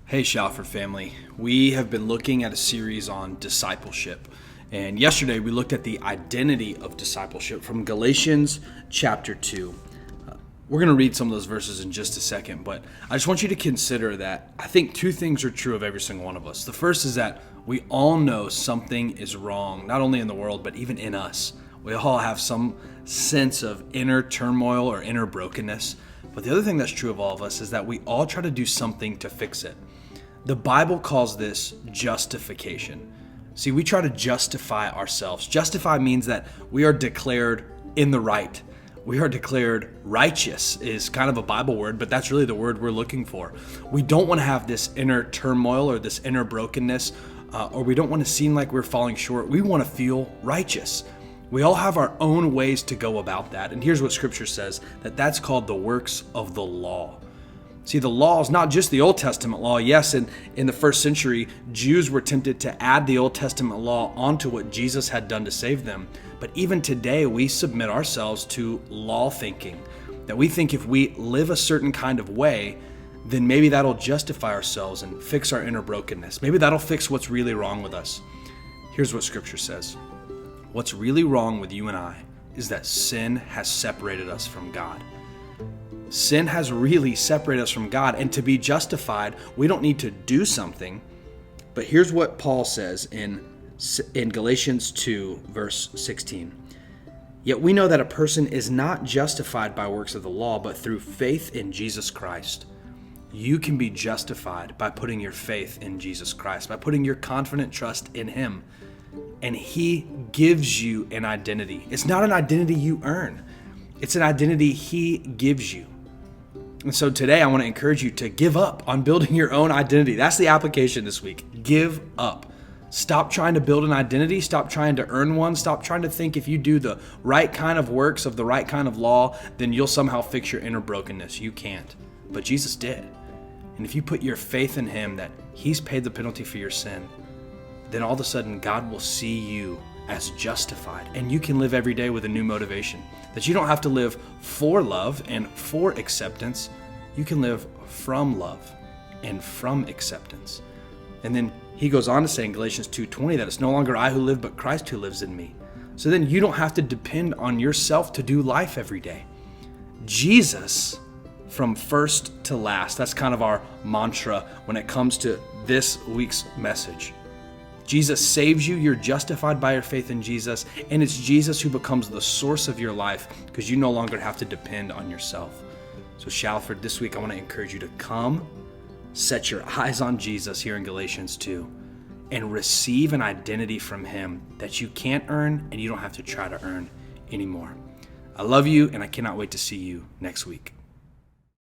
Hey, Shalford family. We have been looking at a series on discipleship. And yesterday we looked at the identity of discipleship from Galatians chapter 2. We're going to read some of those verses in just a second, but I just want you to consider that I think two things are true of every single one of us. The first is that we all know something is wrong, not only in the world, but even in us. We all have some sense of inner turmoil or inner brokenness. But the other thing that's true of all of us is that we all try to do something to fix it. The Bible calls this justification. See, we try to justify ourselves. Justify means that we are declared in the right. We are declared righteous is kind of a Bible word, but that's really the word we're looking for. We don't want to have this inner turmoil or this inner brokenness, or we don't want to seem like we're falling short. We want to feel righteous. We all have our own ways to go about that. And here's what Scripture says, that's called the works of the law. See, the law is not just the Old Testament law. Yes, in the first century, Jews were tempted to add the Old Testament law onto what Jesus had done to save them. But even today, we submit ourselves to law thinking, that we think if we live a certain kind of way, then maybe that'll justify ourselves and fix our inner brokenness. Maybe that'll fix what's really wrong with us. Here's what Scripture says. What's really wrong with you and I is that sin has separated us from God. Sin has really separated us from God, and to be justified, we don't need to do something. But here's what Paul says in Galatians 2, verse 16. Yet we know that a person is not justified by works of the law, but through faith in Jesus Christ. You can be justified by putting your faith in Jesus Christ, by putting your confident trust in Him. And He gives you an identity. It's not an identity you earn. It's an identity He gives you. And so today I want to encourage you to give up on building your own identity. That's the application this week. Give up. Stop trying to build an identity. Stop trying to earn one. Stop trying to think if you do the right kind of works of the right kind of law, then you'll somehow fix your inner brokenness. You can't. But Jesus did. And if you put your faith in Him that He's paid the penalty for your sin, then all of a sudden God will see you as justified, and you can live every day with a new motivation. That you don't have to live for love and for acceptance. You can live from love and from acceptance. And then he goes on to say in Galatians 2:20 that it's no longer I who live, but Christ who lives in me. So then you don't have to depend on yourself to do life every day. Jesus, from first to last, that's kind of our mantra when it comes to this week's message. Jesus saves you, you're justified by your faith in Jesus, and it's Jesus who becomes the source of your life because you no longer have to depend on yourself. So Shalford, this week I want to encourage you to come, set your eyes on Jesus here in Galatians 2, and receive an identity from Him that you can't earn and you don't have to try to earn anymore. I love you, and I cannot wait to see you next week.